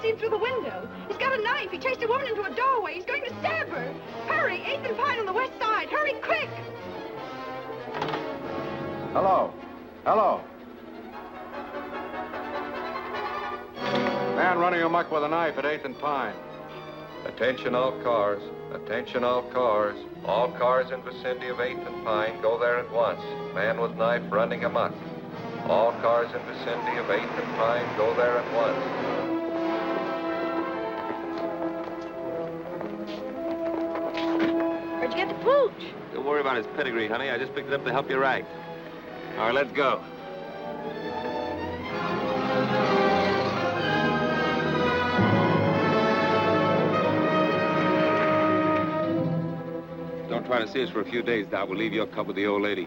can't see him through the window. He's got a knife. He chased a woman into a doorway. He's going to stab her. Hurry, 8th and Pine on the west side. Hurry, quick! Hello. Hello. Man running amok with a knife at 8th and Pine. Attention all cars. Attention all cars. All cars in vicinity of 8th and Pine, go there at once. Man with knife running amok. All cars in vicinity of 8th and Pine, go there at once. Where'd you get the pooch? Don't worry about his pedigree, honey. I just picked it up to help you right. All right, let's go. Don't try to see us for a few days, Doc. We'll leave your cub with the old lady.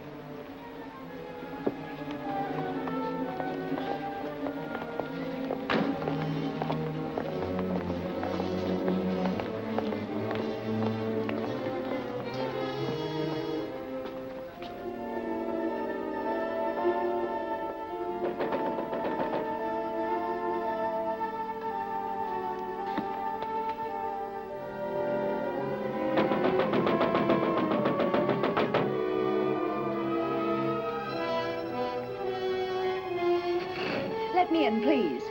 Let me in, please.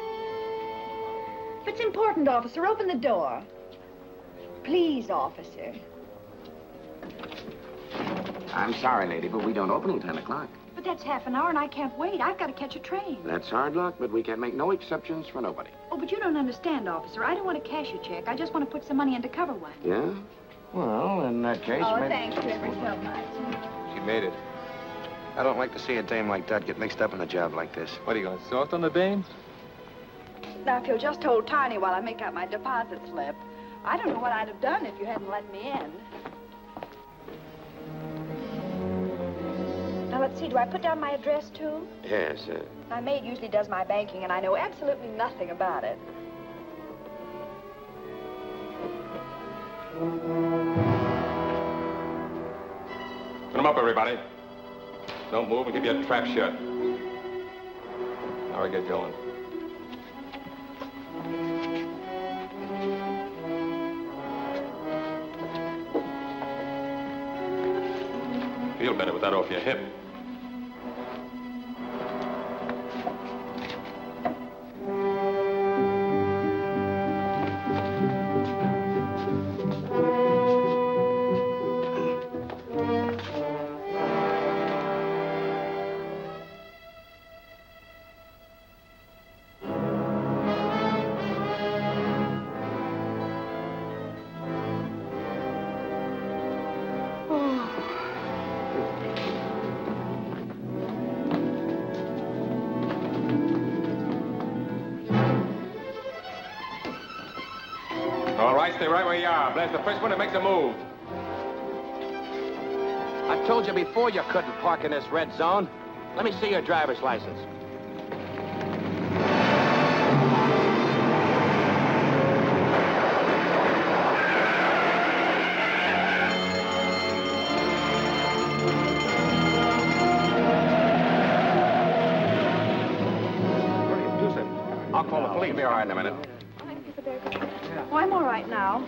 If it's important, officer, open the door. Please, officer. I'm sorry, lady, but we don't open till 10 o'clock. But that's half an hour and I can't wait. I've got to catch a train. That's hard luck, but we can make no exceptions for nobody. Oh, but you don't understand, officer. I don't want to cash a check. I just want to put some money in to cover one. Yeah? Well, in that case, Oh, maybe... thanks ever so much. She made it. I don't like to see a dame like that get mixed up in a job like this. What, are you going to soft on the dame? Now, if you'll just hold Tiny while I make out my deposit slip. I don't know what I'd have done if you hadn't let me in. Now, let's see. Do I put down my address, too? Yes, My maid usually does my banking, and I know absolutely nothing about it. Put them up, everybody. Don't move and keep your trap shut. Now we get going. Feel better with that off your hip. All right, stay right where you are. Blast the first one that makes a move. I told you before you couldn't park in this red zone. Let me see your driver's license. I'll call the police. You'll be all right in a minute. Oh, I'm all right now.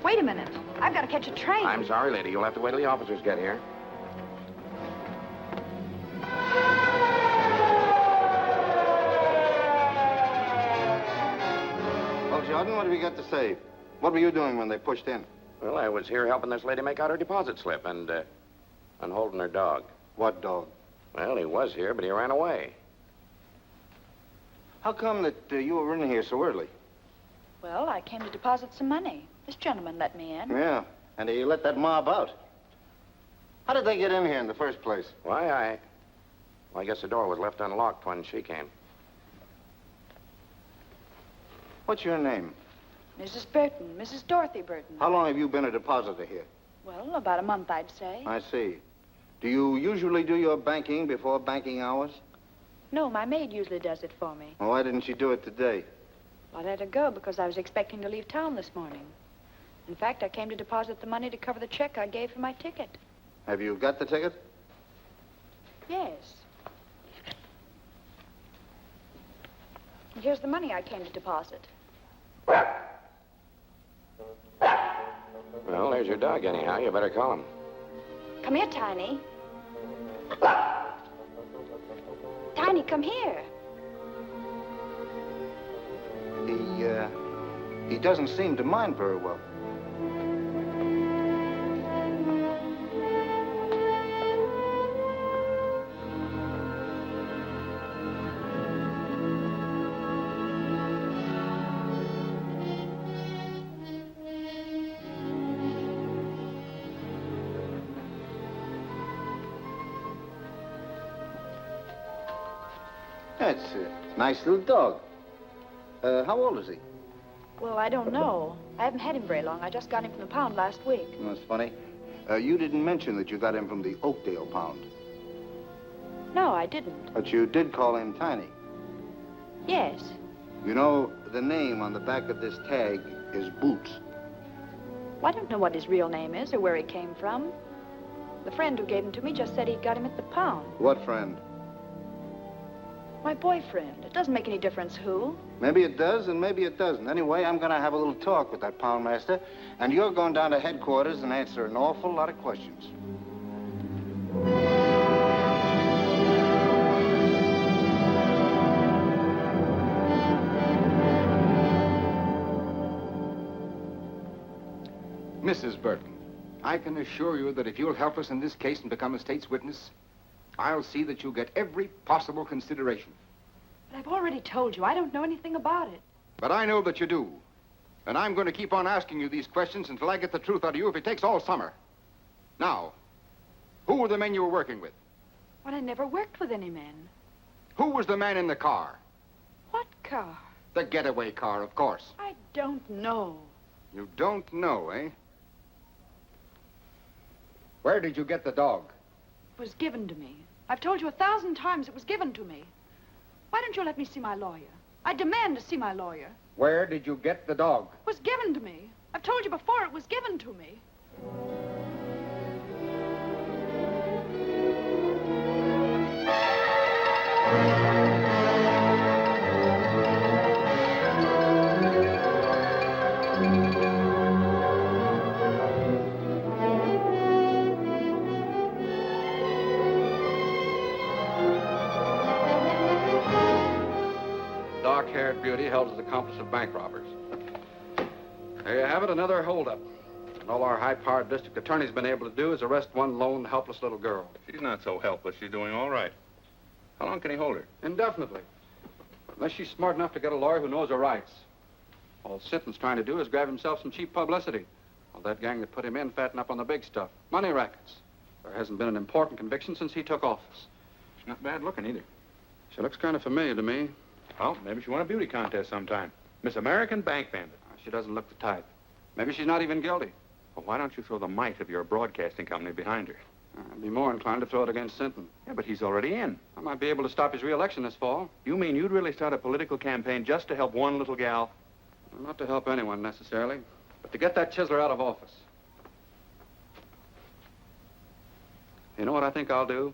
Wait a minute. I've got to catch a train. I'm sorry, lady. You'll have to wait till the officers get here. Well, Jordan, what have you got to say? What were you doing when they pushed in? Well, I was here helping this lady make out her deposit slip and holding her dog. What dog? Well, he was here, but he ran away. How come that you were in here so early? Well, I came to deposit some money. This gentleman let me in. Yeah, and you let that mob out. How did they get in here in the first place? Why, I guess the door was left unlocked when she came. What's your name? Mrs. Burton, Mrs. Dorothy Burton. How long have you been a depositor here? Well, about a month, I'd say. I see. Do you usually do your banking before banking hours? No, my maid usually does it for me. Well, why didn't she do it today? I let her go because I was expecting to leave town this morning. In fact, I came to deposit the money to cover the check I gave for my ticket. Have you got the ticket? Yes. And here's the money I came to deposit. Well, there's your dog anyhow. You better call him. Come here, Tiny. Tiny, come here. He doesn't seem to mind very well. That's a nice little dog. How old is he? Well, I don't know. I haven't had him very long. I just got him from the pound last week. That's funny. You didn't mention that you got him from the Oakdale pound. No, I didn't. But you did call him Tiny. Yes. You know, the name on the back of this tag is Boots. Well, I don't know what his real name is or where he came from. The friend who gave him to me just said he got him at the pound. What friend? My boyfriend. It doesn't make any difference who. Maybe it does and maybe it doesn't. Anyway, I'm going to have a little talk with that poundmaster, and you're going down to headquarters and answer an awful lot of questions. Mrs. Burton, I can assure you that if you'll help us in this case and become a state's witness, I'll see that you get every possible consideration. But I've already told you, I don't know anything about it. But I know that you do. And I'm going to keep on asking you these questions until I get the truth out of you if it takes all summer. Now, who were the men you were working with? Well, I never worked with any men. Who was the man in the car? What car? The getaway car, of course. I don't know. You don't know, eh? Where did you get the dog? It was given to me. I've told you 1,000 times it was given to me. Why don't you let me see my lawyer? I demand to see my lawyer. Where did you get the dog? It was given to me. I've told you before it was given to me. Dark-haired beauty held as accomplice of bank robbers. There you have it, another holdup. And all our high-powered district attorney's been able to do is arrest one lone, helpless little girl. She's not so helpless. She's doing all right. How long can he hold her? Indefinitely. Unless she's smart enough to get a lawyer who knows her rights. All Sinton's trying to do is grab himself some cheap publicity. Well, that gang that put him in fatten up on the big stuff. Money rackets. There hasn't been an important conviction since he took office. She's not bad looking either. She looks kind of familiar to me. Well, maybe she won a beauty contest sometime. Miss American Bank Bandit. She doesn't look the type. Maybe she's not even guilty. Well, why don't you throw the might of your broadcasting company behind her? I'd be more inclined to throw it against Sinton. Yeah, but he's already in. I might be able to stop his re-election this fall. You mean you'd really start a political campaign just to help one little gal? Well, not to help anyone, necessarily, but to get that chiseler out of office. You know what I think I'll do?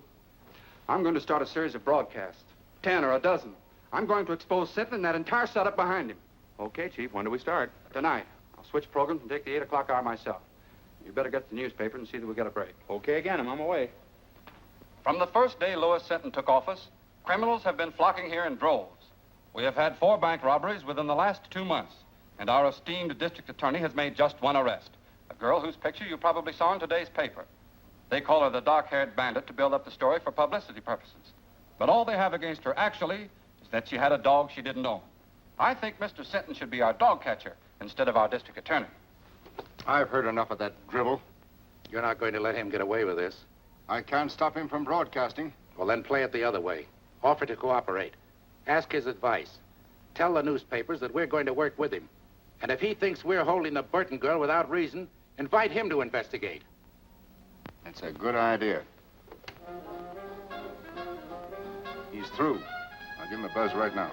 I'm going to start a series of broadcasts. 10 or a dozen. I'm going to expose Sinton and that entire setup behind him. Okay, Chief. When do we start? Tonight. I'll switch programs and take the 8 o'clock hour myself. You better get the newspaper and see that we get a break. Okay again. I'm on my way. From the first day Louis Sinton took office, criminals have been flocking here in droves. We have had 4 bank robberies within the last 2 months, and our esteemed district attorney has made just one arrest, a girl whose picture you probably saw in today's paper. They call her the dark-haired bandit to build up the story for publicity purposes. But all they have against her, actually, is that she had a dog she didn't own. I think Mr. Sinton should be our dog catcher instead of our district attorney. I've heard enough of that drivel. You're not going to let him get away with this. I can't stop him from broadcasting. Well, then play it the other way. Offer to cooperate. Ask his advice. Tell the newspapers that we're going to work with him. And if he thinks we're holding the Burton girl without reason, invite him to investigate. That's a good idea. He's through. I'll give him a buzz right now.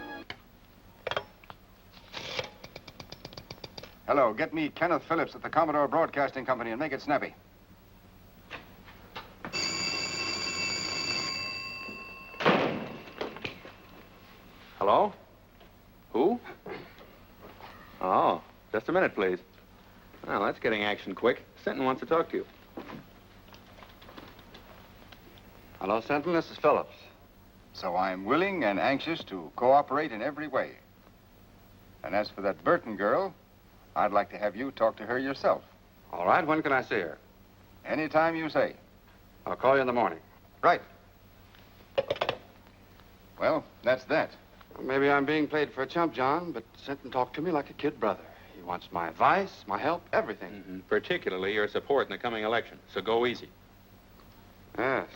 Hello, get me Kenneth Phillips at the Commodore Broadcasting Company and make it snappy. Hello? Who? Oh. Just a minute, please. Well, that's getting action quick. Sinton wants to talk to you. Hello, Senton. This is Phillips. So I'm willing and anxious to cooperate in every way. And as for that Burton girl, I'd like to have you talk to her yourself. All right, when can I see her? Anytime you say. I'll call you in the morning. Right. Well, that's that. Well, maybe I'm being played for a chump, John, but Senton talked to me like a kid brother. He wants my advice, my help, everything. Mm-hmm. Particularly your support in the coming election. So go easy. Yes.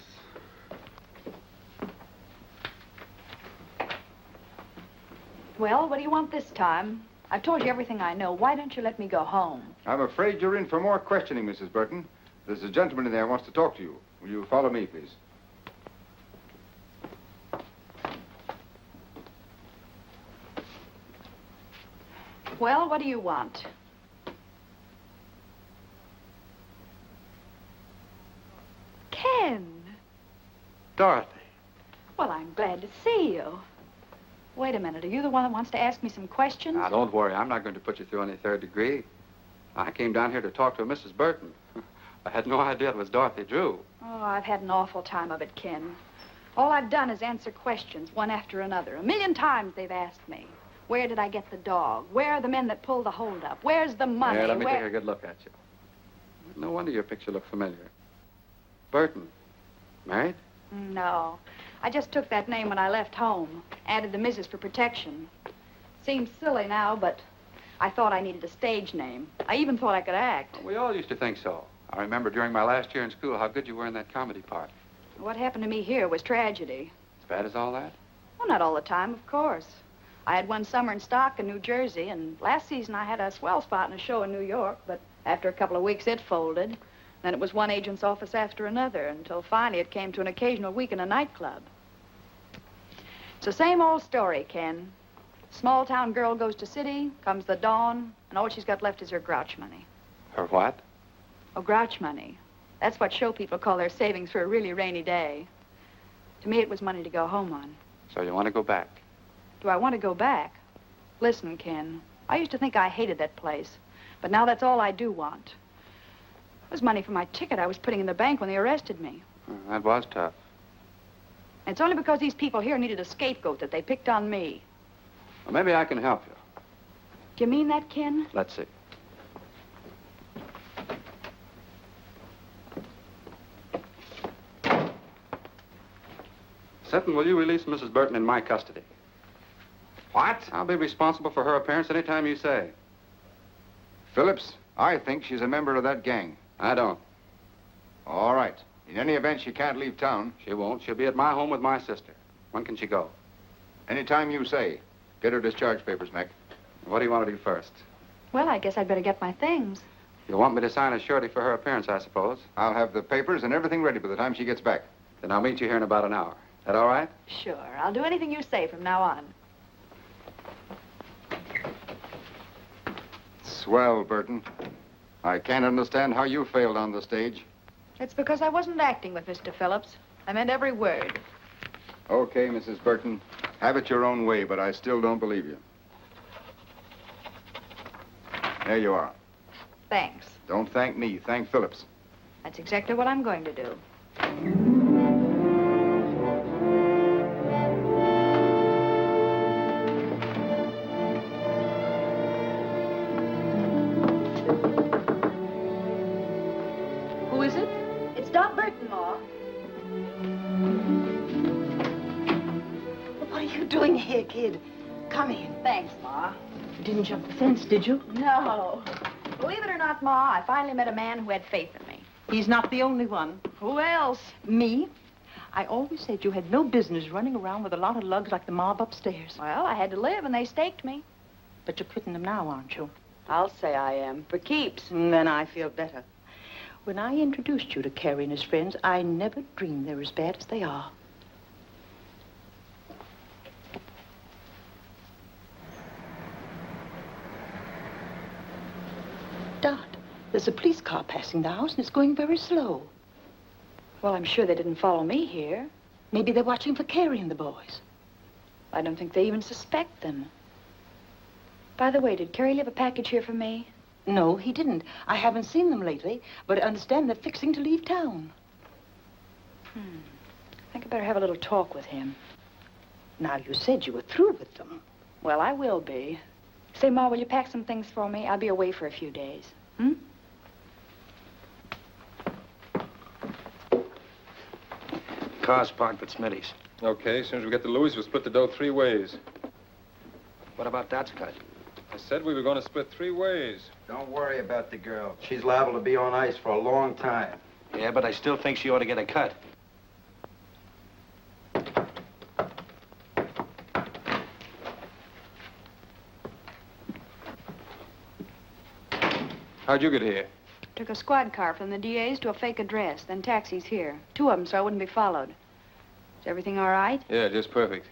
Well, what do you want this time? I've told you everything I know. Why don't you let me go home? I'm afraid you're in for more questioning, Mrs. Burton. There's a gentleman in there who wants to talk to you. Will you follow me, please? Well, what do you want? Ken. Dorothy. Well, I'm glad to see you. Wait a minute. Are you the one that wants to ask me some questions? Now, don't worry. I'm not going to put you through any third degree. I came down here to talk to Mrs. Burton. I had no idea it was Dorothy Drew. Oh, I've had an awful time of it, Ken. All I've done is answer questions, one after another. 1,000,000 times they've asked me. Where did I get the dog? Where are the men that pulled the holdup? Where's the money? Yeah, let me Where... take a good look at you. No wonder your picture looked familiar. Burton. Married? No. I just took that name when I left home. Added the Mrs. for protection. Seems silly now, but I thought I needed a stage name. I even thought I could act. We all used to think so. I remember during my last year in school how good you were in that comedy part. What happened to me here was tragedy. As bad as all that? Well, not all the time, of course. I had one summer in stock in New Jersey, and last season I had a swell spot in a show in New York, but after a couple of weeks it folded. Then it was one agent's office after another, until finally it came to an occasional week in a nightclub. It's the same old story, Ken. Small town girl goes to city, comes the dawn, and all she's got left is her grouch money. Her what? Oh, grouch money. That's what show people call their savings for a really rainy day. To me, it was money to go home on. So you want to go back? Do I want to go back? Listen, Ken, I used to think I hated that place, but now that's all I do want. It was money for my ticket I was putting in the bank when they arrested me. That was tough. And it's only because these people here needed a scapegoat that they picked on me. Well, maybe I can help you. Do you mean that, Ken? Let's see. Senton, will you release Mrs. Burton in my custody? What? I'll be responsible for her appearance any time you say. Phillips, I think she's a member of that gang. I don't. All right. In any event, she can't leave town. She won't. She'll be at my home with my sister. When can she go? Anytime you say. Get her discharge papers, Mac. What do you want to do first? Well, I guess I'd better get my things. You want me to sign a surety for her appearance, I suppose? I'll have the papers and everything ready by the time she gets back. Then I'll meet you here in about an hour. That all right? Sure. I'll do anything you say from now on. Swell, Burton. I can't understand how you failed on the stage. It's because I wasn't acting with Mr. Phillips. I meant every word. Okay, Mrs. Burton. Have it your own way, but I still don't believe you. There you are. Thanks. Don't thank me. Thank Phillips. That's exactly what I'm going to do. Who is it? It's Doc Burton, Ma. What are you doing here, kid? Come in. Thanks, Ma. You didn't jump the fence, did you? No. Believe it or not, Ma, I finally met a man who had faith in me. He's not the only one. Who else? Me? I always said you had no business running around with a lot of lugs like the mob upstairs. Well, I had to live, and they staked me. But you're quitting them now, aren't you? I'll say I am. For keeps. Then I feel better. When I introduced you to Carrie and his friends, I never dreamed they're as bad as they are. Dot, there's a police car passing the house, and it's going very slow. Well, I'm sure they didn't follow me here. Maybe they're watching for Carrie and the boys. I don't think they even suspect them. By the way, did Carrie leave a package here for me? No, he didn't. I haven't seen them lately, but I understand they're fixing to leave town. I think I better have a little talk with him. Now, you said you were through with them. Well, I will be. Say, Ma, will you pack some things for me? I'll be away for a few days. Car's parked at Smitty's. Okay, as soon as we get to Louis, we'll split the dough 3 ways. What about Dot's cut? I said we were going to split 3 ways. Don't worry about the girl. She's liable to be on ice for a long time. Yeah, but I still think she ought to get a cut. How'd you get here? Took a squad car from the DA's to a fake address, then taxis here. 2 of them, so I wouldn't be followed. Is everything all right? Yeah, just perfect.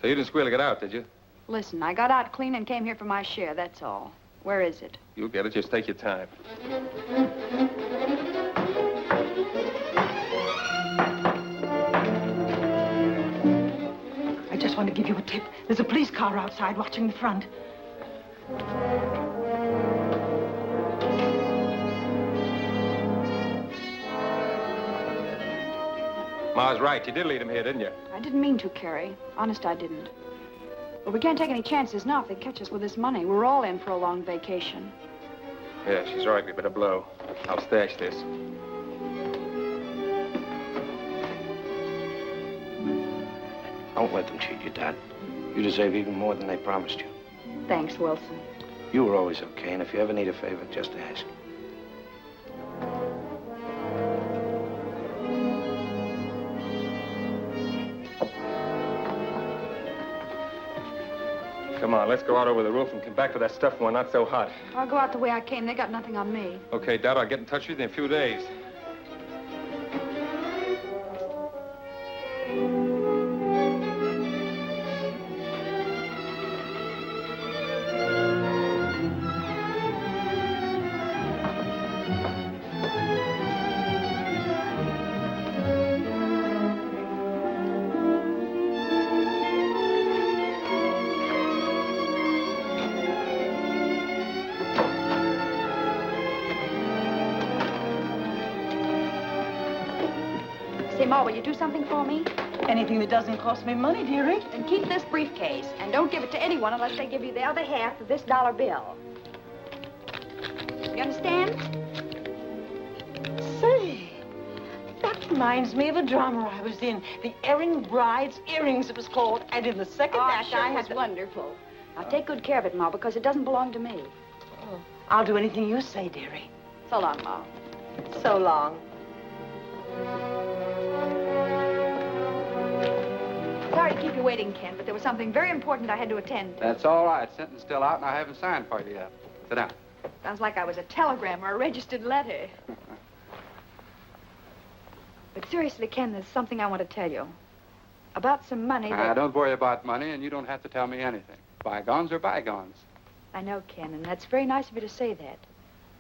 So you didn't squeal to get out, did you? Listen, I got out clean and came here for my share, that's all. Where is it? You'll get it. Just take your time. I just want to give you a tip. There's a police car outside watching the front. Ma's right. You did lead him here, didn't you? I didn't mean to, Carrie. Honest, I didn't. But we can't take any chances now if they catch us with this money. We're all in for a long vacation. Yeah, she's right. We better blow. I'll stash this. Don't let them cheat you, Dot. You deserve even more than they promised you. Thanks, Wilson. You were always okay, and if you ever need a favor, just ask. Come on, let's go out over the roof and come back to that stuff when we're not so hot. I'll go out the way I came. They got nothing on me. Okay, Dad, I'll get in touch with you in a few days. Say, Ma, will you do something for me? Anything that doesn't cost me money, dearie. Then keep this briefcase, and don't give it to anyone unless they give you the other half of this dollar bill. You understand? Say, that reminds me of a drama I was in. The Erring Bride's Earrings, it was called. And in the second act, I had was wonderful. Now, take good care of it, Ma, because it doesn't belong to me. Oh, I'll do anything you say, dearie. So long, Ma. So long. Sorry to keep you waiting, Ken, but there was something very important I had to attend to. That's all right. Sentence still out, and I haven't signed for you yet. Sit down. Sounds like I was a telegram or a registered letter. But seriously, Ken, there's something I want to tell you. About some money that... Don't worry about money, and you don't have to tell me anything. Bygones are bygones. I know, Ken, and that's very nice of you to say that.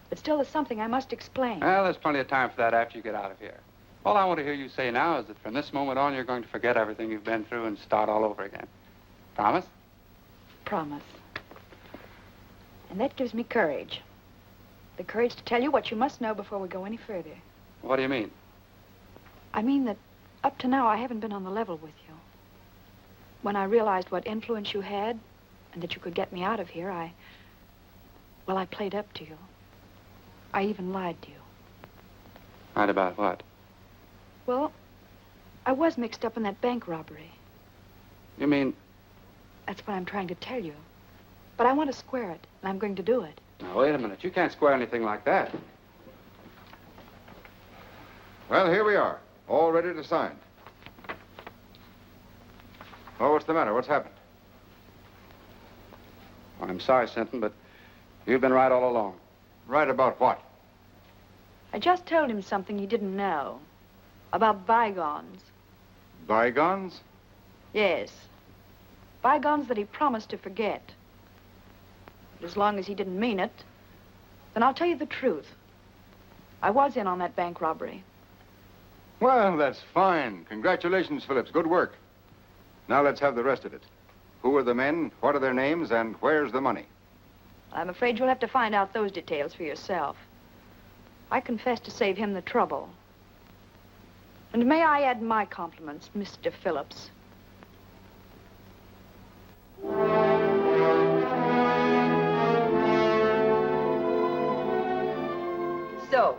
But still, there's something I must explain. Well, there's plenty of time for that after you get out of here. All I want to hear you say now is that from this moment on, you're going to forget everything you've been through and start all over again. Promise? Promise. And that gives me courage. The courage to tell you what you must know before we go any further. What do you mean? I mean that up to now, I haven't been on the level with you. When I realized what influence you had and that you could get me out of here, I played up to you. I even lied to you. Lied about what? Well, I was mixed up in that bank robbery. You mean... That's what I'm trying to tell you. But I want to square it, and I'm going to do it. Now, wait a minute. You can't square anything like that. Well, here we are, all ready to sign. Oh, what's the matter? What's happened? I'm sorry, Sinton, but you've been right all along. Right about what? I just told him something he didn't know. About bygones. Bygones? Yes. Bygones that he promised to forget. But as long as he didn't mean it, then I'll tell you the truth. I was in on that bank robbery. Well, that's fine. Congratulations, Phillips. Good work. Now let's have the rest of it. Who are the men, what are their names, and where's the money? I'm afraid you'll have to find out those details for yourself. I confess to save him the trouble. And may I add my compliments, Mr. Phillips. So,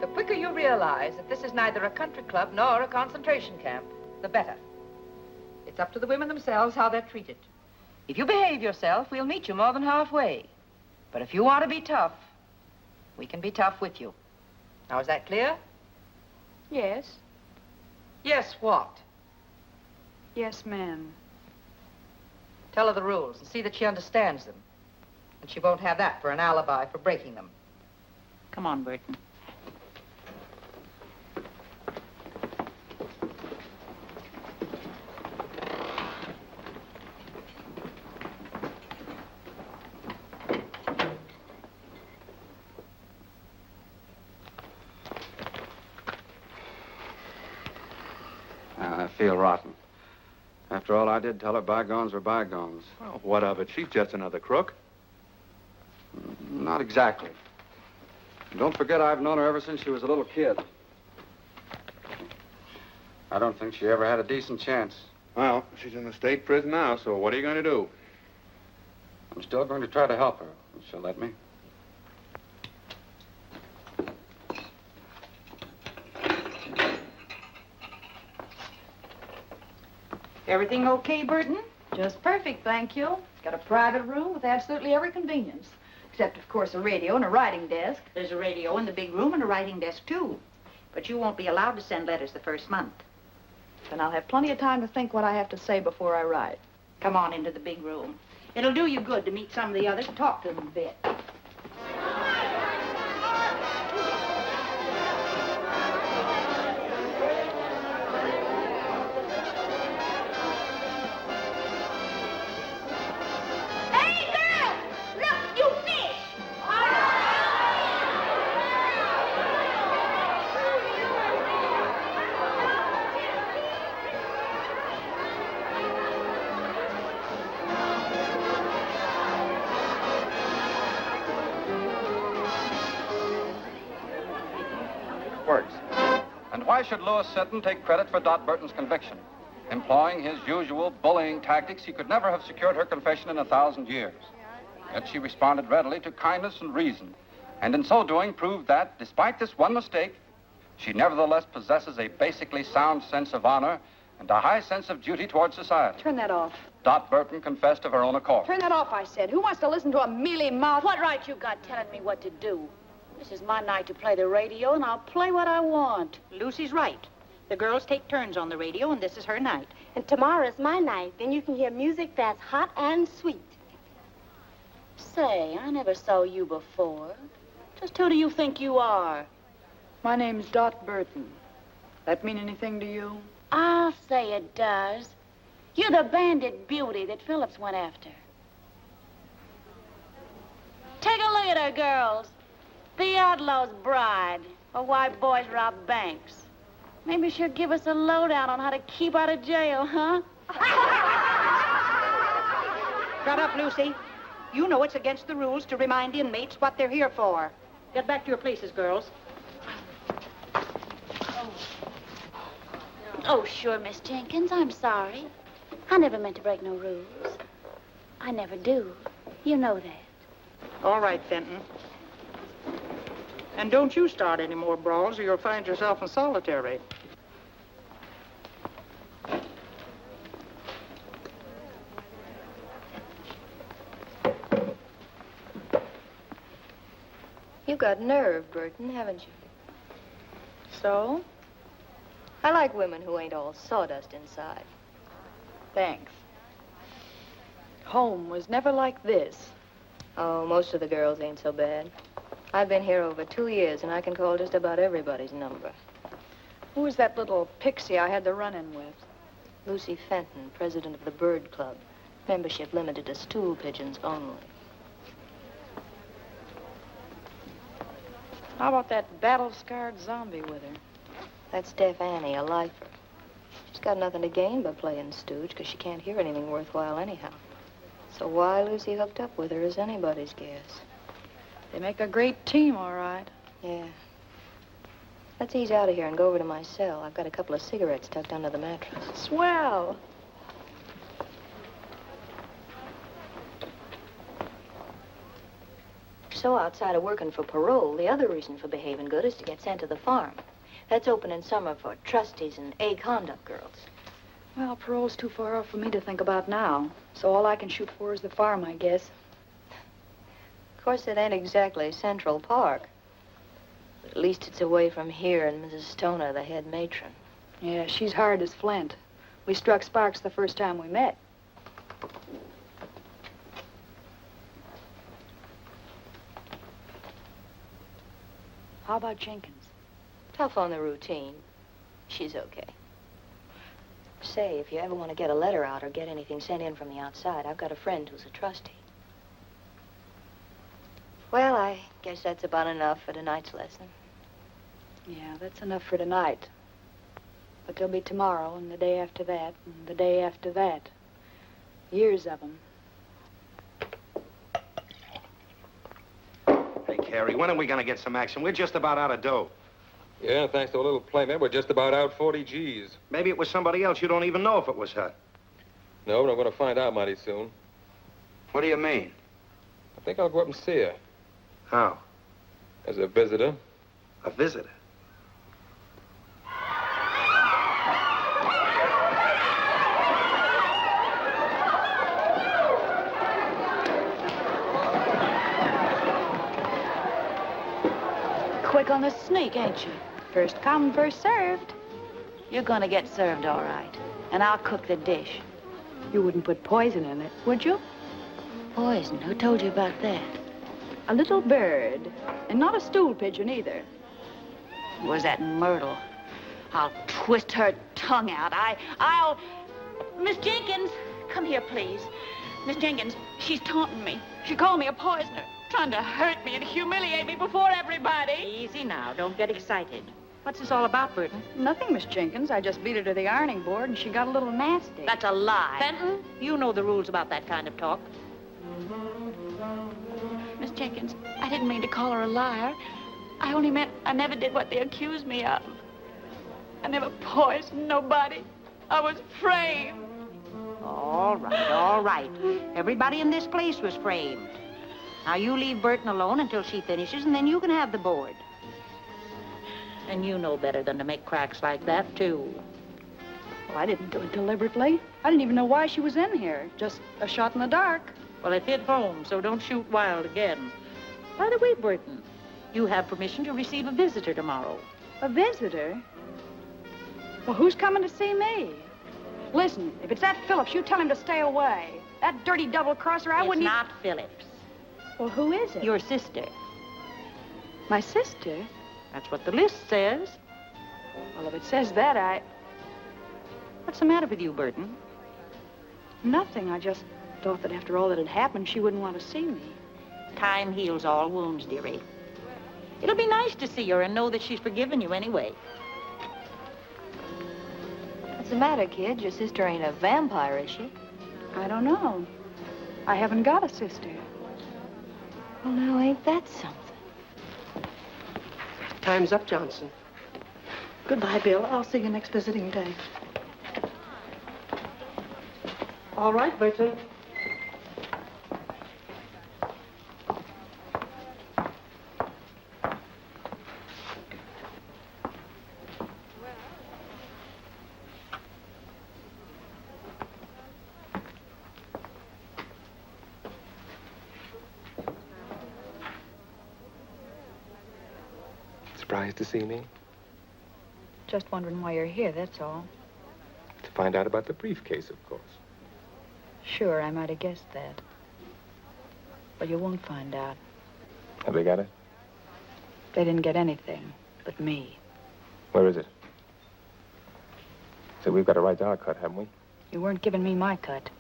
the quicker you realize that this is neither a country club nor a concentration camp, the better. It's up to the women themselves how they're treated. If you behave yourself, we'll meet you more than halfway. But if you want to be tough, we can be tough with you. Now, is that clear? Yes. Yes, what? Yes, ma'am. Tell her the rules and see that she understands them. And she won't have that for an alibi for breaking them. Come on, Burton. I feel rotten. After all I did tell her, bygones were bygones. Well, what of it? She's just another crook. Not exactly. Don't forget I've known her ever since she was a little kid. I don't think she ever had a decent chance. Well, she's in the state prison now, so what are you going to do? I'm still going to try to help her, if she'll let me. Everything okay, Burton? Just perfect, thank you. It's got a private room with absolutely every convenience. Except, of course, a radio and a writing desk. There's a radio in the big room and a writing desk, too. But you won't be allowed to send letters the first month. Then I'll have plenty of time to think what I have to say before I write. Come on into the big room. It'll do you good to meet some of the others and talk to them a bit. Works. And why should Louis Sinton take credit for Dot Burton's conviction? Employing his usual bullying tactics, he could never have secured her confession in 1,000 years. Yet she responded readily to kindness and reason, and in so doing proved that, despite this one mistake, she nevertheless possesses a basically sound sense of honor and a high sense of duty toward society. Turn that off. Dot Burton confessed of her own accord. Turn that off, I said. Who wants to listen to a mealy-mouthed... What right you got telling me what to do? This is my night to play the radio, and I'll play what I want. Lucy's right. The girls take turns on the radio, and this is her night. And tomorrow's my night. Then you can hear music that's hot and sweet. Say, I never saw you before. Just who do you think you are? My name's Dot Burton. That mean anything to you? I'll say it does. You're the bandit beauty that Phillips went after. Take a look at her, girls. The outlaw's bride, or why boys rob banks. Maybe she'll give us a lowdown on how to keep out of jail, huh? Shut up, Lucy. You know it's against the rules to remind inmates what they're here for. Get back to your places, girls. Oh, sure, Miss Jenkins, I'm sorry. I never meant to break no rules. I never do. You know that. All right, Fenton. And don't you start any more brawls or you'll find yourself in solitary. You've got nerve, Burton, haven't you? So? I like women who ain't all sawdust inside. Thanks. Home was never like this. Oh, most of the girls ain't so bad. I've been here over 2 years, and I can call just about everybody's number. Who was that little pixie I had the run-in with? Lucy Fenton, president of the Bird Club. Membership limited to stool pigeons only. How about that battle-scarred zombie with her? That's Deaf Annie, a lifer. She's got nothing to gain by playing stooge, because she can't hear anything worthwhile anyhow. So why Lucy hooked up with her is anybody's guess. They make a great team, all right. Yeah. Let's ease out of here and go over to my cell. I've got a couple of cigarettes tucked under the mattress. Swell. So outside of working for parole, the other reason for behaving good is to get sent to the farm. That's open in summer for trustees and A-conduct girls. Well, parole's too far off for me to think about now. So all I can shoot for is the farm, I guess. Of course, it ain't exactly Central Park. But at least it's away from here and Mrs. Stoner, the head matron. Yeah, she's hard as flint. We struck sparks the first time we met. How about Jenkins? Tough on the routine. She's okay. Say, if you ever want to get a letter out or get anything sent in from the outside, I've got a friend who's a trustee. Well, I guess that's about enough for tonight's lesson. Yeah, that's enough for tonight. But there'll be tomorrow, and the day after that, and the day after that. Years of them. Hey, Carrie, when are we going to get some action? We're just about out of dough. Yeah, thanks to a little playmate, we're just about out 40 G's. Maybe it was somebody else. You don't even know if it was her. No, but I'm going to find out mighty soon. What do you mean? I think I'll go up and see her. How? As a visitor. A visitor? Quick on the sneak, ain't you? First come, first served. You're gonna get served all right. And I'll cook the dish. You wouldn't put poison in it, would you? Poison? Who told you about that? A little bird. And not a stool pigeon, either. Was that Myrtle? I'll twist her tongue out. I'll... Miss Jenkins, come here, please. Miss Jenkins, she's taunting me. She called me a poisoner, trying to hurt me and humiliate me before everybody. Easy now. Don't get excited. What's this all about, Burton? Nothing, Miss Jenkins. I just beat her to the ironing board, and she got a little nasty. That's a lie. Fenton, you know the rules about that kind of talk. Miss Jenkins, I didn't mean to call her a liar. I only meant I never did what they accused me of. I never poisoned nobody. I was framed. All right, all right. Everybody in this place was framed. Now, you leave Burton alone until she finishes, and then you can have the board. And you know better than to make cracks like that, too. Well, I didn't do it deliberately. I didn't even know why she was in here. Just a shot in the dark. Well, it hit home, so don't shoot wild again. By the way, Burton, you have permission to receive a visitor tomorrow. A visitor? Well, who's coming to see me? Listen, if it's that Phillips, you tell him to stay away. That dirty double-crosser, I wouldn't... It's not Phillips. Well, who is it? Your sister. My sister? That's what the list says. Well, if it says that, I... What's the matter with you, Burton? Nothing. I just thought that after all that had happened, she wouldn't want to see me. Time heals all wounds, dearie. It'll be nice to see her and know that she's forgiven you anyway. What's the matter, kid? Your sister ain't a vampire, is she? I don't know. I haven't got a sister. Well, now, ain't that something? Time's up, Johnson. Goodbye, Bill. I'll see you next visiting day. All right, Burton. Surprised to see me? Just wondering why you're here, that's all. To find out about the briefcase, of course. Sure, I might have guessed that. But you won't find out. Have they got it? They didn't get anything but me. Where is it? So we've got a right to our cut, haven't we? You weren't giving me my cut.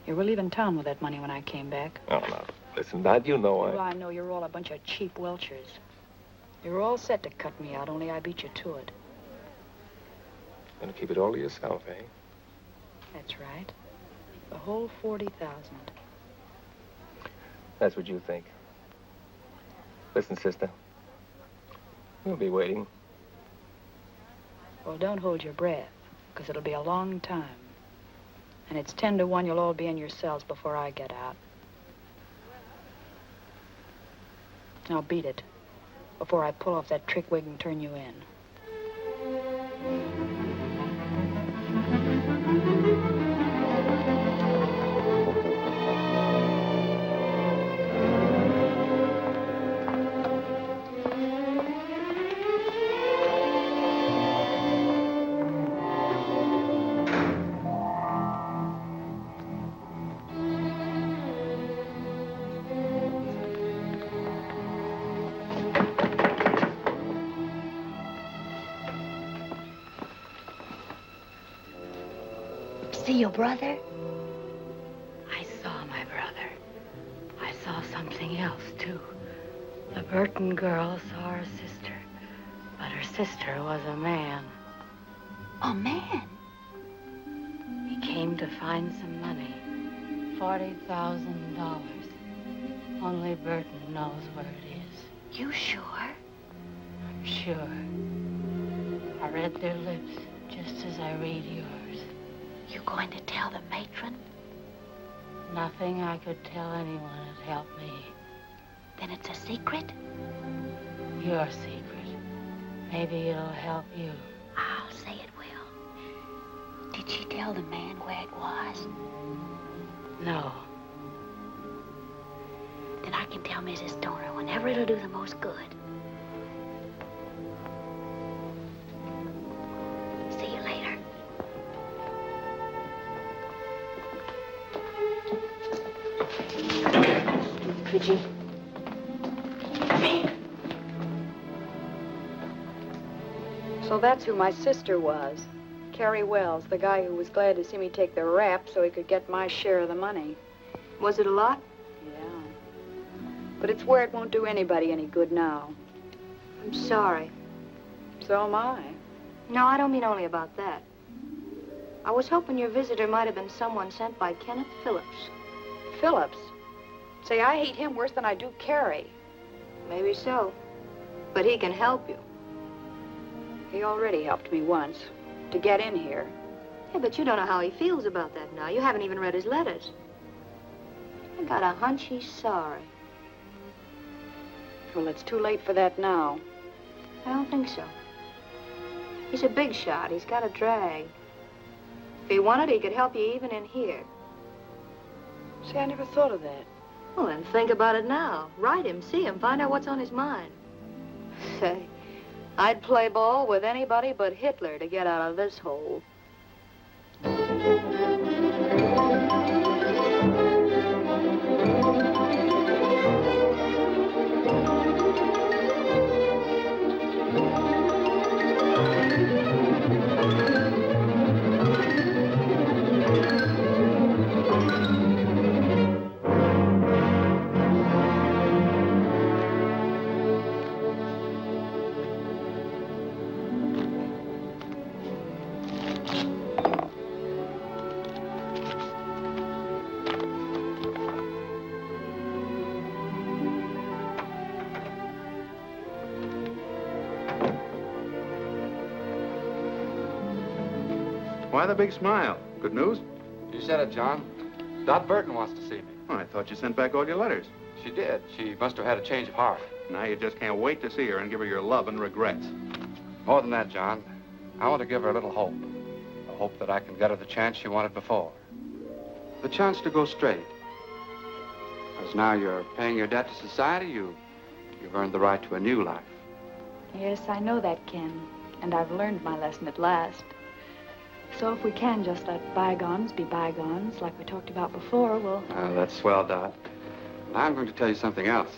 You were leaving town with that money when I came back. Oh, no. Listen, Dad, you know Well, I know you're all a bunch of cheap welchers. You were all set to cut me out, only I beat you to it. Gonna keep it all to yourself, eh? That's right. The whole 40,000. That's what you think. Listen, sister. We'll be waiting. Well, don't hold your breath, because it'll be a long time. And it's 10 to 1 you'll all be in your cells before I get out. Now beat it, before I pull off that trick wig and turn you in. See your brother? I saw my brother. I saw something else, too. The Burton girl saw her sister, but her sister was a man. A man? He came to find some money. $40,000. Only Burton knows where it is. You sure? I'm sure. I read their lips just as I read yours. You going to tell the matron? Nothing I could tell anyone would help me. Then it's a secret? Your secret. Maybe it'll help you. I'll say it will. Did she tell the man where it was? No. Then I can tell Mrs. Stoner whenever it'll do the most good. See you later. Richie. So that's who my sister was. Carrie Wells, the guy who was glad to see me take the rap so he could get my share of the money. Was it a lot? Yeah. But it's where it won't do anybody any good now. I'm sorry. So am I. No, I don't mean only about that. I was hoping your visitor might have been someone sent by Kenneth Phillips. Phillips? Say, I hate him worse than I do Carrie. Maybe so. But he can help you. He already helped me once, to get in here. Yeah, but you don't know how he feels about that now. You haven't even read his letters. I got a hunch he's sorry. Well, it's too late for that now. I don't think so. He's a big shot. He's got a drag. If he wanted, he could help you even in here. See, I never thought of that. Well, then think about it now. Write him, see him, find out what's on his mind. Say, I'd play ball with anybody but Hitler to get out of this hole. Why the big smile? Good news? You said it, John. Dot Burton wants to see me. Oh, I thought you sent back all your letters. She did. She must have had a change of heart. Now you just can't wait to see her and give her your love and regrets. More than that, John. I want to give her a little hope. A hope that I can get her the chance she wanted before. The chance to go straight. Because now you're paying your debt to society, you've earned the right to a new life. Yes, I know that, Ken. And I've learned my lesson at last. So if we can just let bygones be bygones, like we talked about before, we'll... That's swell, Dot. I'm going to tell you something else.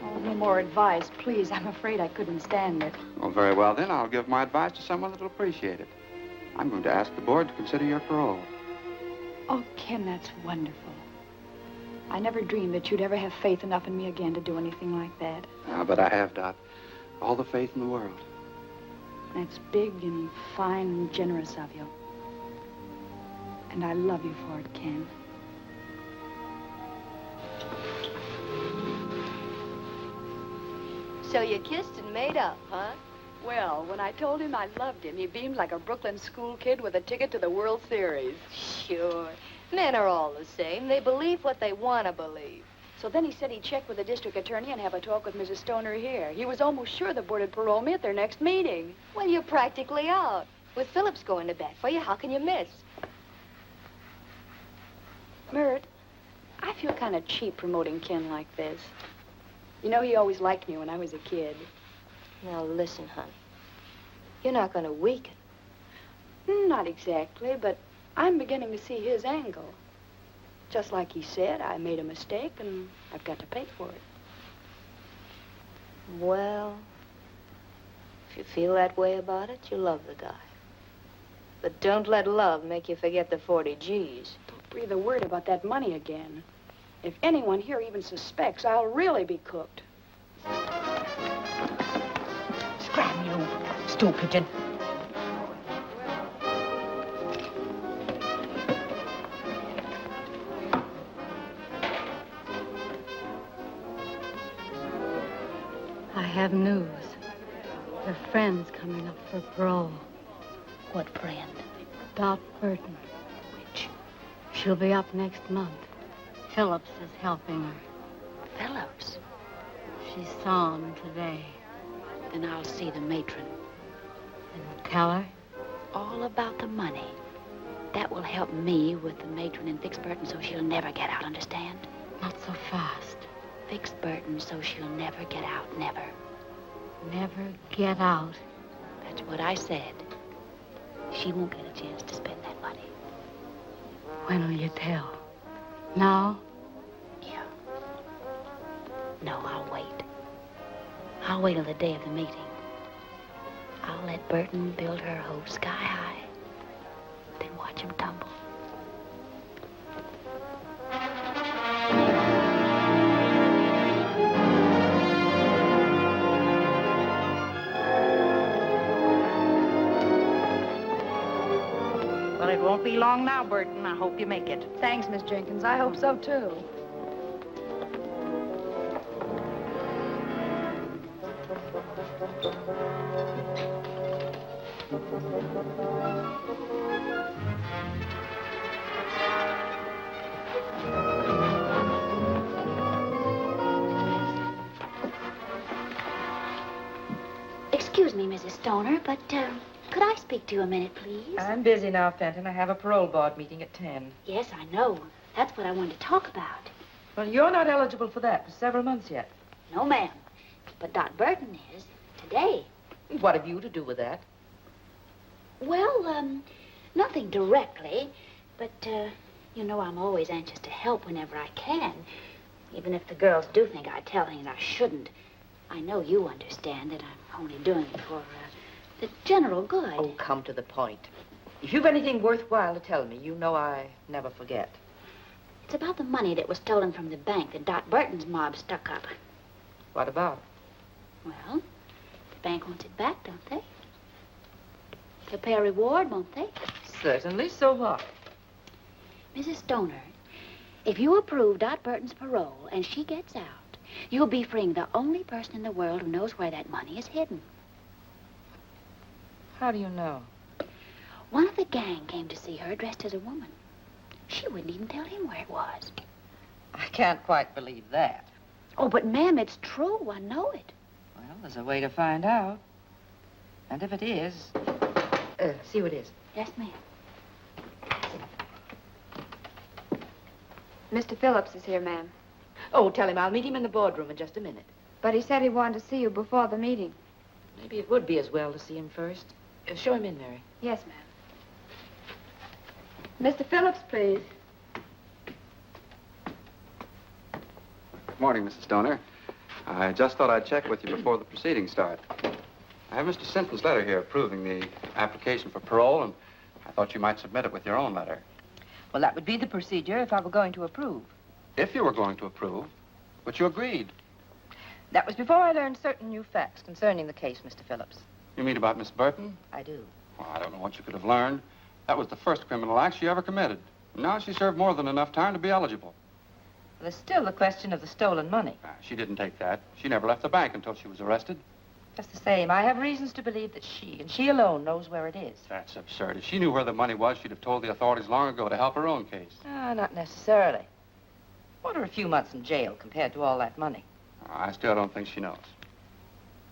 Oh, no more advice, please. I'm afraid I couldn't stand it. Oh, very well, then. I'll give my advice to someone that'll appreciate it. I'm going to ask the board to consider your parole. Oh, Ken, that's wonderful. I never dreamed that you'd ever have faith enough in me again to do anything like that. But I have, Dot. All the faith in the world. That's big and fine and generous of you. And I love you for it, Ken. So you kissed and made up, huh? Well, when I told him I loved him, he beamed like a Brooklyn school kid with a ticket to the World Series. Sure. Men are all the same. They believe what they want to believe. So then he said he'd check with the district attorney and have a talk with Mrs. Stoner here. He was almost sure the board would parole me at their next meeting. Well, you're practically out. With Phillips going to bat for you, how can you miss? Mert, I feel kind of cheap promoting Ken like this. You know, he always liked me when I was a kid. Now, listen, honey. You're not going to weaken. Not exactly, but I'm beginning to see his angle. Just like he said, I made a mistake, and I've got to pay for it. Well, if you feel that way about it, you love the guy. But don't let love make you forget the 40 G's. Don't breathe a word about that money again. If anyone here even suspects, I'll really be cooked. Scram, you stool pigeon. I have news. Your friend's coming up for parole. What friend? Dot Burton. Which? She'll be up next month. Phillips is helping her. Phillips? She saw him today. Then I'll see the matron. And tell her? All about the money. That will help me with the matron and fix Burton so she'll never get out, understand? Not so fast. Fix Burton so she'll never get out, never. Never get out. That's what I said. She won't get a chance to spend that money. When will you tell? Now? Yeah. No, I'll wait. I'll wait till the day of the meeting. I'll let Burton build her hope sky high. Then watch him tumble. Well, it won't be long now, Burton. I hope you make it. Thanks, Miss Jenkins. I hope so, too. Excuse me, Mrs. Stoner, but, could I speak to you a minute, please? I'm busy now, Fenton. I have a parole board meeting at 10. Yes, I know. That's what I wanted to talk about. Well, you're not eligible for that for several months yet. No, ma'am. But Dot Burton is. Today. What have you to do with that? Well, nothing directly. But, you know, I'm always anxious to help whenever I can. Even if the girls do think I tell things I shouldn't. I know you understand that I'm only doing it for, the general good. Oh, come to the point. If you've anything worthwhile to tell me, you know I never forget. It's about the money that was stolen from the bank that Dot Burton's mob stuck up. What about it? Well, the bank wants it back, don't they? They'll pay a reward, won't they? Certainly. So what? Mrs. Stoner, if you approve Dot Burton's parole and she gets out, you'll be freeing the only person in the world who knows where that money is hidden. How do you know? One of the gang came to see her dressed as a woman. She wouldn't even tell him where it was. I can't quite believe that. Oh, but ma'am, it's true. I know it. Well, there's a way to find out. And if it is, see who it is. Yes, ma'am. Mr. Phillips is here, ma'am. Oh, tell him I'll meet him in the boardroom in just a minute. But he said he wanted to see you before the meeting. Maybe it would be as well to see him first. Show him in, Mary. Yes, ma'am. Mr. Phillips, please. Good morning, Mrs. Stoner. I just thought I'd check with you before the proceedings start. I have Mr. Sinton's letter here approving the application for parole, and I thought you might submit it with your own letter. Well, that would be the procedure if I were going to approve. If you were going to approve, but you agreed. That was before I learned certain new facts concerning the case, Mr. Phillips. You mean about Miss Burton? I do. Well, I don't know what you could have learned. That was the first criminal act she ever committed. Now she served more than enough time to be eligible. There's still the question of the stolen money. She didn't take that. She never left the bank until she was arrested. Just the same, I have reasons to believe that she, and she alone, knows where it is. That's absurd. If she knew where the money was, she'd have told the authorities long ago to help her own case. Not necessarily. What are a few months in jail compared to all that money? I still don't think she knows.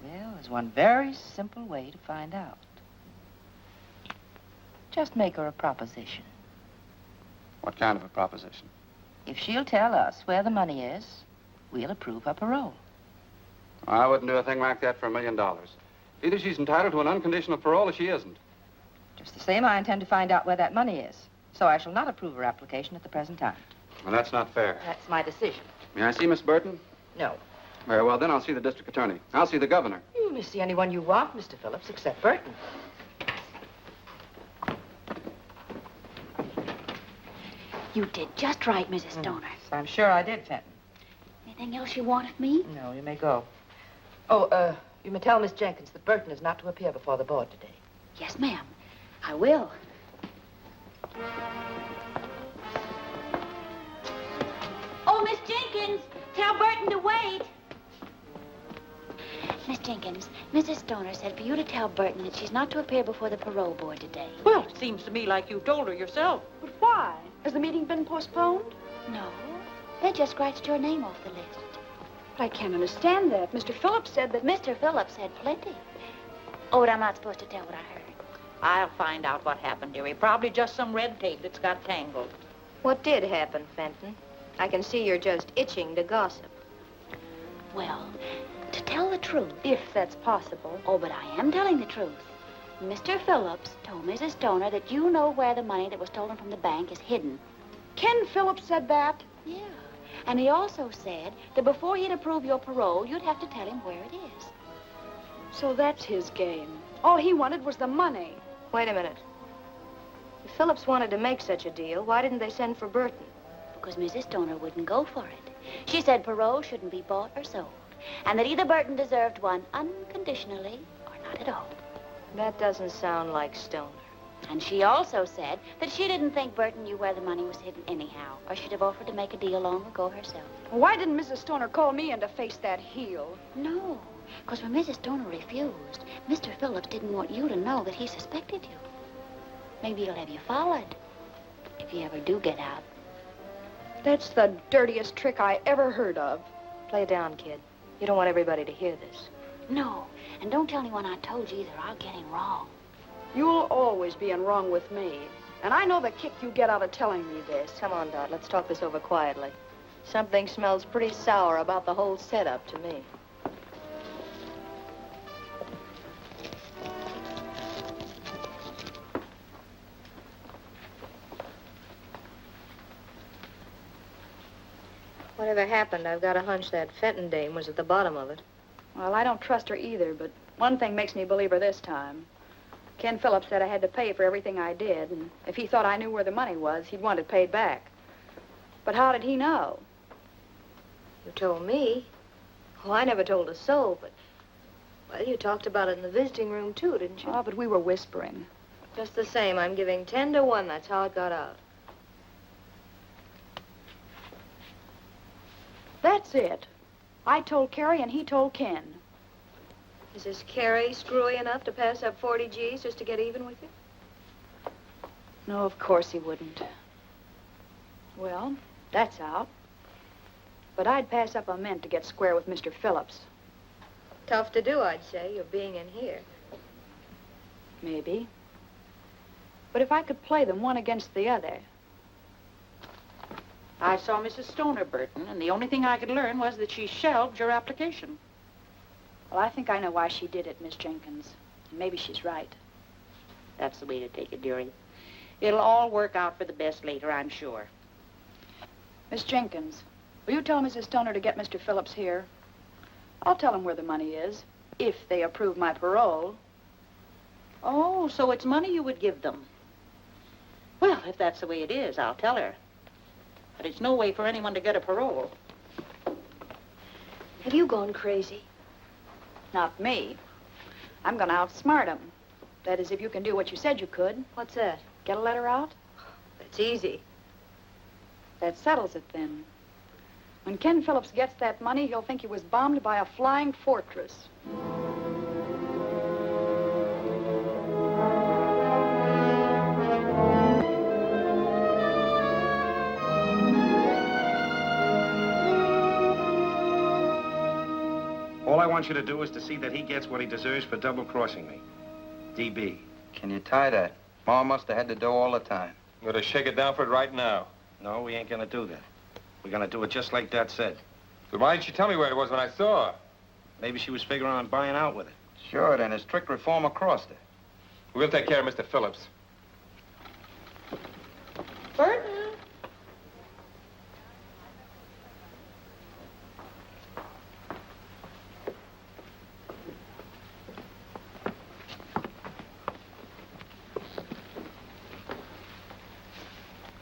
Well, there's one very simple way to find out. Just make her a proposition. What kind of a proposition? If she'll tell us where the money is, we'll approve her parole. I wouldn't do a thing like that for $1 million. Either she's entitled to an unconditional parole or she isn't. Just the same, I intend to find out where that money is. So I shall not approve her application at the present time. Well, that's not fair. That's my decision. May I see Miss Burton? No. Very well, then I'll see the district attorney. I'll see the governor. You may see anyone you want, Mr. Phillips, except Burton. You did just right, Mrs. Stoner. I'm sure I did, Fenton. Anything else you want of me? No, you may go. Oh, you may tell Miss Jenkins that Burton is not to appear before the board today. Yes, ma'am. I will. Oh, Miss Jenkins, tell Burton to wait. Miss Jenkins, Mrs. Stoner said for you to tell Burton that she's not to appear before the parole board today. Well, it seems to me like you told her yourself. But why? Has the meeting been postponed? No, they just scratched your name off the list. But I can't understand that. Mr. Phillips said that... Mr. Phillips said plenty. Oh, but I'm not supposed to tell what I heard. I'll find out what happened, dearie. Probably just some red tape that's got tangled. What did happen, Fenton? I can see you're just itching to gossip. Well, to tell the truth. If that's possible. Oh, but I am telling the truth. Mr. Phillips told Mrs. Stoner that you know where the money that was stolen from the bank is hidden. Ken Phillips said that? Yeah. And he also said that before he'd approve your parole, you'd have to tell him where it is. So that's his game. All he wanted was the money. Wait a minute. If Phillips wanted to make such a deal, why didn't they send for Burton? Because Mrs. Stoner wouldn't go for it. She said parole shouldn't be bought or sold, and that either Burton deserved one unconditionally or not at all. That doesn't sound like Stoner. And she also said that she didn't think Burton knew where the money was hidden anyhow, or she'd have offered to make a deal long ago herself. Why didn't Mrs. Stoner call me in to face that heel? No, because when Mrs. Stoner refused, Mr. Phillips didn't want you to know that he suspected you. Maybe he'll have you followed, if you ever do get out. That's the dirtiest trick I ever heard of. Play it down, kid. You don't want everybody to hear this. No, and don't tell anyone I told you either. I'll get him wrong. You'll always be in wrong with me. And I know the kick you get out of telling me this. Come on, Dot. Let's talk this over quietly. Something smells pretty sour about the whole setup to me. Whatever happened, I've got a hunch that Fenton dame was at the bottom of it. Well, I don't trust her either, but one thing makes me believe her this time. Ken Phillips said I had to pay for everything I did, and if he thought I knew where the money was, he'd want it paid back. But how did he know? You told me. Oh, I never told a soul, but... Well, you talked about it in the visiting room, too, didn't you? Oh, but we were whispering. Just the same, I'm giving 10 to 1. That's how it got out. That's it. I told Carrie and he told Ken. Is this Carrie screwy enough to pass up 40 G's just to get even with you? No, of course he wouldn't. Well, that's out. But I'd pass up a mint to get square with Mr. Phillips. Tough to do, I'd say, you're being in here. Maybe. But if I could play them one against the other... I saw Mrs. Stoner, Burton, and the only thing I could learn was that she shelved your application. Well, I think I know why she did it, Miss Jenkins. Maybe she's right. That's the way to take it, dearie. It'll all work out for the best later, I'm sure. Miss Jenkins, will you tell Mrs. Stoner to get Mr. Phillips here? I'll tell him where the money is, if they approve my parole. Oh, so it's money you would give them. Well, if that's the way it is, I'll tell her. But it's no way for anyone to get a parole. Have you gone crazy? Not me. I'm going to outsmart him. That is, if you can do what you said you could. What's that? Get a letter out. That's easy. That settles it, then. When Ken Phillips gets that money, he'll think he was bombed by a flying fortress. All I want you to do is to see that he gets what he deserves for double-crossing me. DB. Can you tie that? Ma must have had the dough all the time. I'm gonna shake it down for it right now. No, we ain't gonna do that. We're gonna do it just like Dad said. But why didn't you tell me where it was when I saw her? Maybe she was figuring on buying out with it. Sure, then his strict reform across it. We'll take care of Mr. Phillips. Burton?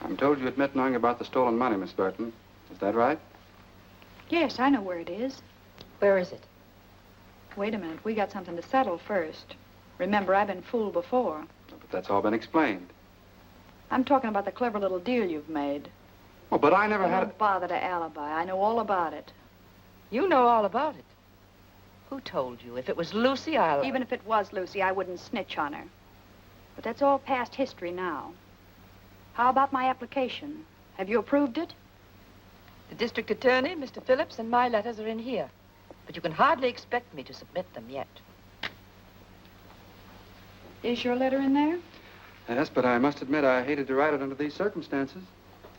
I'm told you admit knowing about the stolen money, Miss Burton. Is that right? Yes, I know where it is. Where is it? Wait a minute. We got something to settle first. Remember, I've been fooled before. But that's all been explained. I'm talking about the clever little deal you've made. Oh, but I never had Don't bother to alibi. I know all about it. You know all about it. Who told you? If it was Lucy, I'll... Even if it was Lucy, I wouldn't snitch on her. But that's all past history now. How about my application? Have you approved it? The district attorney, Mr. Phillips, and my letters are in here. But you can hardly expect me to submit them yet. Is your letter in there? Yes, but I must admit I hated to write it under these circumstances.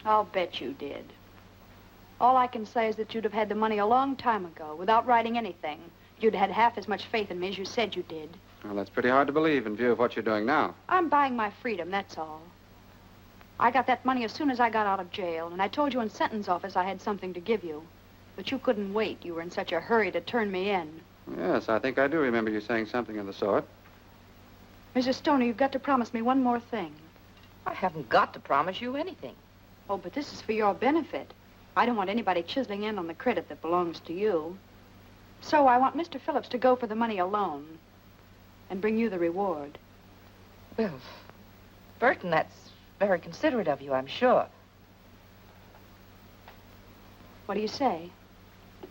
I'll bet you did. All I can say is that you'd have had the money a long time ago without writing anything. You'd had half as much faith in me as you said you did. Well, that's pretty hard to believe in view of what you're doing now. I'm buying my freedom, that's all. I got that money as soon as I got out of jail, and I told you in sentence office I had something to give you. But you couldn't wait. You were in such a hurry to turn me in. Yes, I think I do remember you saying something of the sort. Mrs. Stoner, you've got to promise me one more thing. I haven't got to promise you anything. Oh, but this is for your benefit. I don't want anybody chiseling in on the credit that belongs to you. So I want Mr. Phillips to go for the money alone and bring you the reward. Well, Burton, that's very considerate of you, I'm sure. What do you say?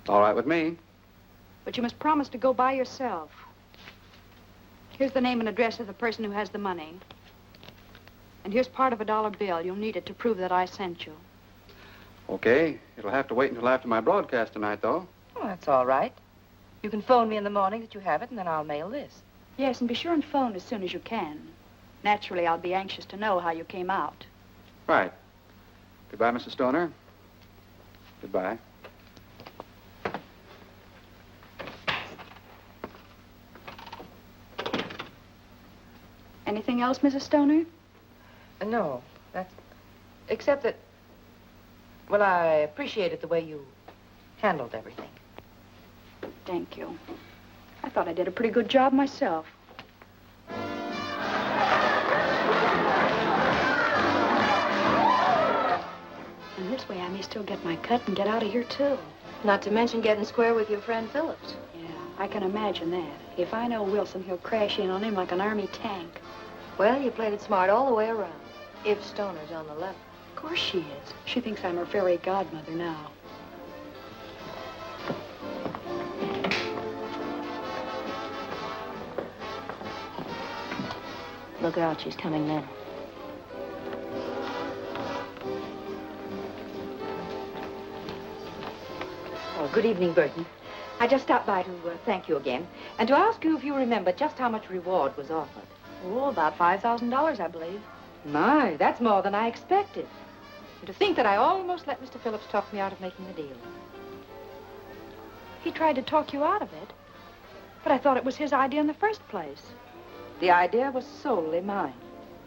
All right with me. But you must promise to go by yourself. Here's the name and address of the person who has the money. And here's part of $1 bill. You'll need it to prove that I sent you. Okay. It'll have to wait until after my broadcast tonight, though. Well, that's all right. You can phone me in the morning that you have it, and then I'll mail this. Yes, and be sure and phone as soon as you can. Naturally, I'll be anxious to know how you came out. Right. Goodbye, Mrs. Stoner. Goodbye. Anything else, Mrs. Stoner? No, that's... Except that... Well, I appreciated the way you handled everything. Thank you. I thought I did a pretty good job myself. And this way I may still get my cut and get out of here, too. Not to mention getting square with your friend Phillips. Yeah, I can imagine that. If I know Wilson, he'll crash in on him like an army tank. Well, you played it smart all the way around. If Stoner's on the level. Of course she is. She thinks I'm her fairy godmother now. Look out, she's coming now. Oh, good evening, Burton. I just stopped by to thank you again, and to ask you if you remember just how much reward was offered. Oh, about $5,000, I believe. My, that's more than I expected. And to think that I almost let Mr. Phillips talk me out of making the deal. He tried to talk you out of it, but I thought it was his idea in the first place. The idea was solely mine.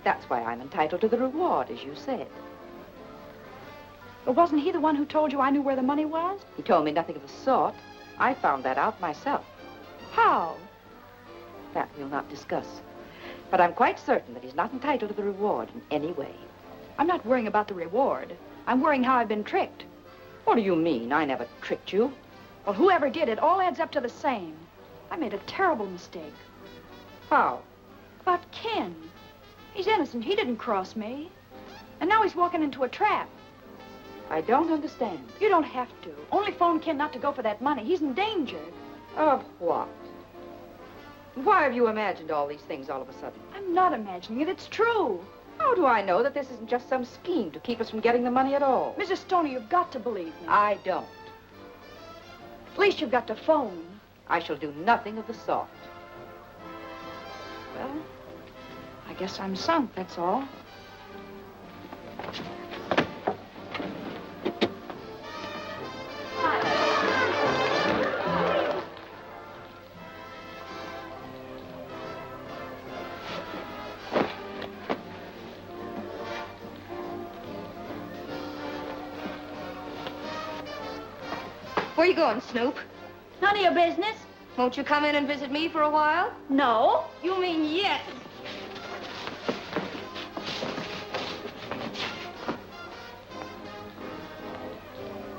That's why I'm entitled to the reward, as you said. But wasn't he the one who told you I knew where the money was? He told me nothing of the sort. I found that out myself. How? That we'll not discuss. But I'm quite certain that he's not entitled to the reward in any way. I'm not worrying about the reward. I'm worrying how I've been tricked. What do you mean? I never tricked you. Well, whoever did it all adds up to the same. I made a terrible mistake. How? About Ken. He's innocent. He didn't cross me. And now he's walking into a trap. I don't understand. You don't have to. Only phone Ken not to go for that money. He's in danger. Of what? Why have you imagined all these things all of a sudden? I'm not imagining it. It's true. How do I know that this isn't just some scheme to keep us from getting the money at all? Mrs. Stoner, you've got to believe me. I don't. At least you've got to phone. I shall do nothing of the sort. Well, I guess I'm sunk, that's all. Where you going, Snoop? None of your business. Won't you come in and visit me for a while? No. You mean yes?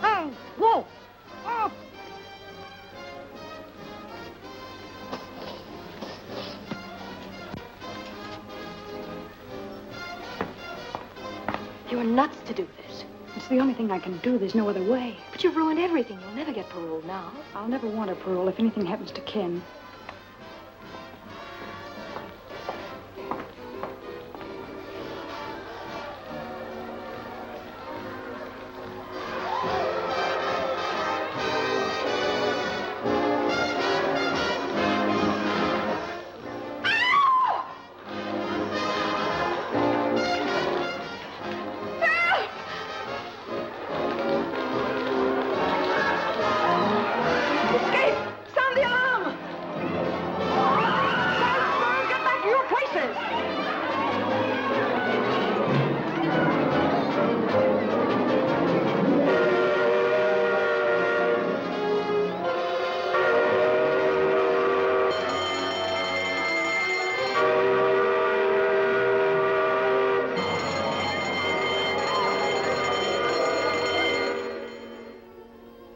Oh, whoa. Oh. You're nuts to do this. It's the only thing I can do. There's no other way. But you've ruined everything. You'll never get paroled now. I'll never want a parole if anything happens to Ken.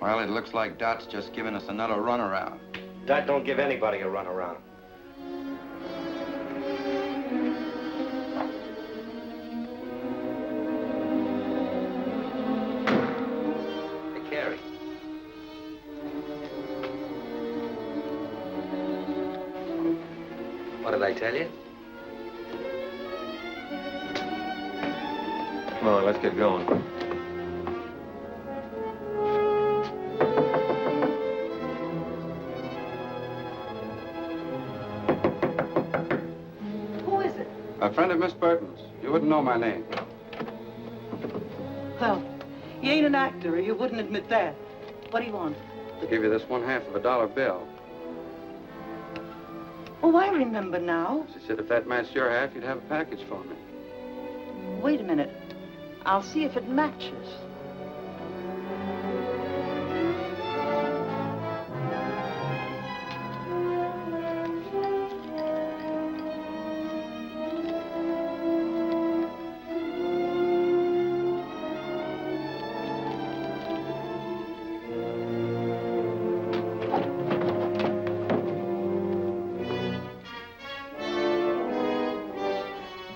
Well, it looks like Dot's just giving us another runaround. Dot don't give anybody a runaround. Hey, Carrie. What did I tell you? Come on, let's get going. A friend of Miss Burton's. You wouldn't know my name. Well, you ain't an actor, or you wouldn't admit that. What do you want? To give you this $1/2 of a dollar bill. Oh, I remember now. She said if that matched your half, you'd have a package for me. Wait a minute. I'll see if it matches.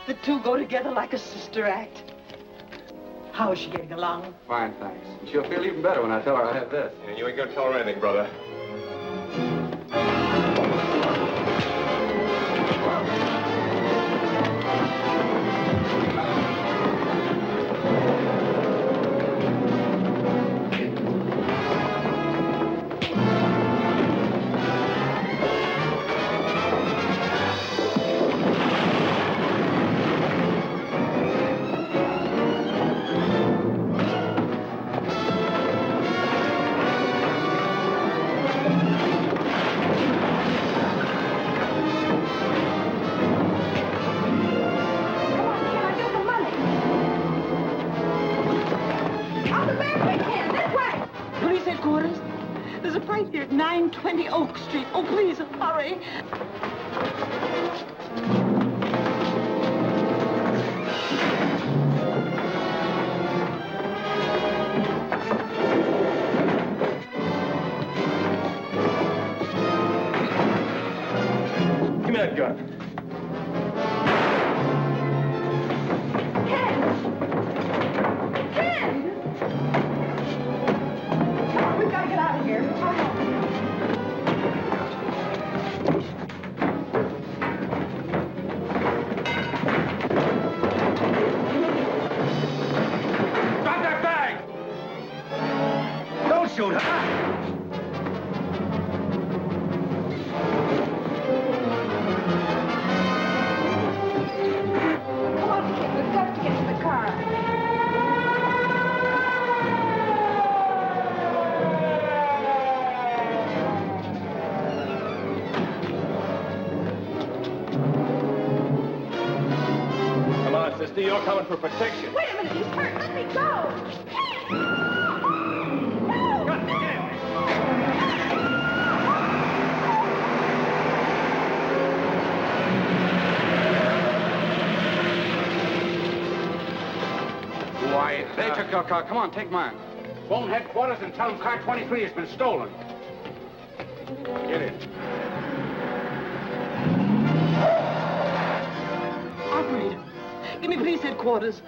The two go together like a sister act. How is she getting along? Fine, thanks. And she'll feel even better when I tell her I have this. And you ain't gonna tell her anything, brother. Police headquarters. There's a fight here at 920 Oak Street. Oh, please, hurry. Give me that gun. Ken! Come on, we've got to get out of here. Drop that bag! Don't shoot, huh? Come on, kid, we've got to get to the car. Come on, sister, you're coming for protection. Wait a minute, he's hurt. Let me go. Why, they took your car. Come on, take mine. Phone headquarters and tell them car 23 has been stolen. Get in. Operator, give me police headquarters.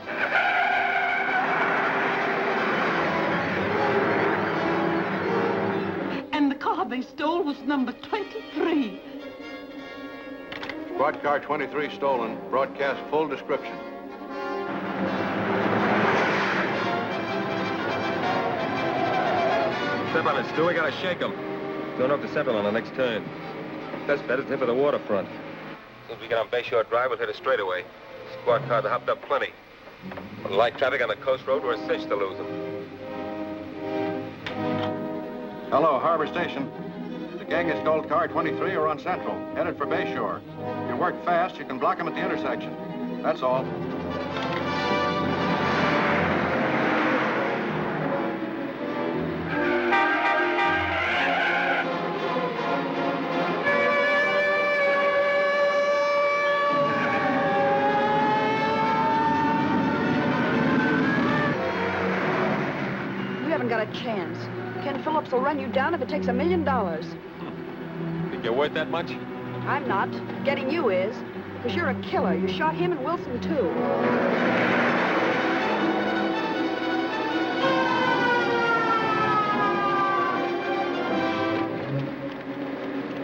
And the car they stole was number 23. Squad car 23 stolen. Broadcast full description. Step on it, Stu. We gotta shake him. Going up to Central on the next turn. Best bet is to hit for the waterfront. As soon as we get on Bayshore Drive, we'll hit a straightaway. Squad cars are hopped up plenty. With light traffic on the coast road, we're a cinch to lose them. Hello, Harbor Station. The gang has stole car 23 or on Central, headed for Bayshore. If you work fast, you can block them at the intersection. That's all. You haven't got a chance. Ken Phillips will run you down if it takes $1 million. Think you're worth that much? I'm not. Getting you is. Because you're a killer. You shot him and Wilson, too.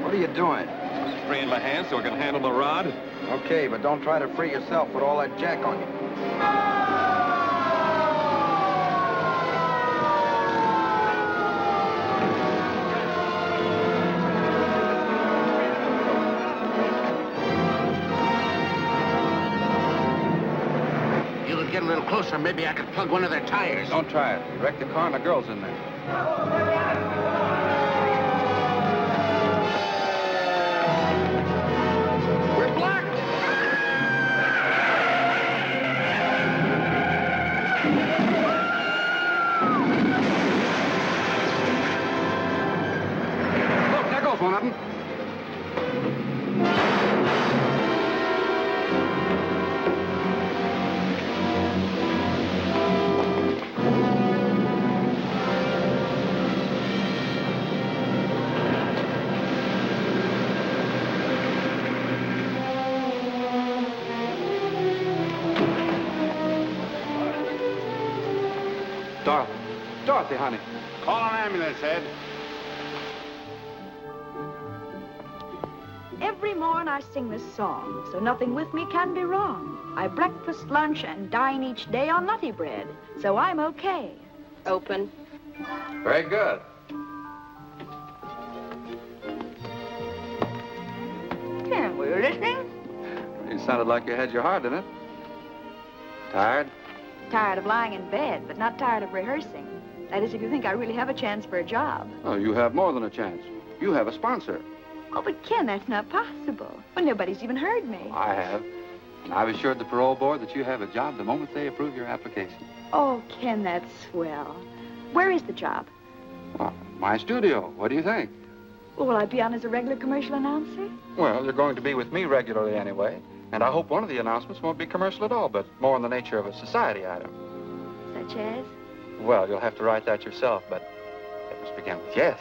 What are you doing? Just freeing my hands so I can handle the rod. Okay, but don't try to free yourself with all that jack on you. You could get a little closer, maybe I could plug one of their tires. Don't try it. You wrecked the car and the girl's in there. We're blocked! Look, there goes one of them. Dorothy, honey. Call an ambulance, Ed. Every morn I sing this song, so nothing with me can be wrong. I breakfast, lunch, and dine each day on nutty bread, so I'm okay. Open. Very good. Ken, were you listening? You sounded like you had your heart in it. Tired? Tired of lying in bed, but not tired of rehearsing. That is, if you think I really have a chance for a job. Oh, you have more than a chance. You have a sponsor. Oh, but Ken, that's not possible. Well, nobody's even heard me. I have. And I've assured the parole board that you have a job the moment they approve your application. Oh, Ken, that's swell. Where is the job? Well, my studio. What do you think? Well, will I be on as a regular commercial announcer? Well, you're going to be with me regularly anyway. And I hope one of the announcements won't be commercial at all, but more in the nature of a society item. Such as? Well, you'll have to write that yourself, but it must begin with yes.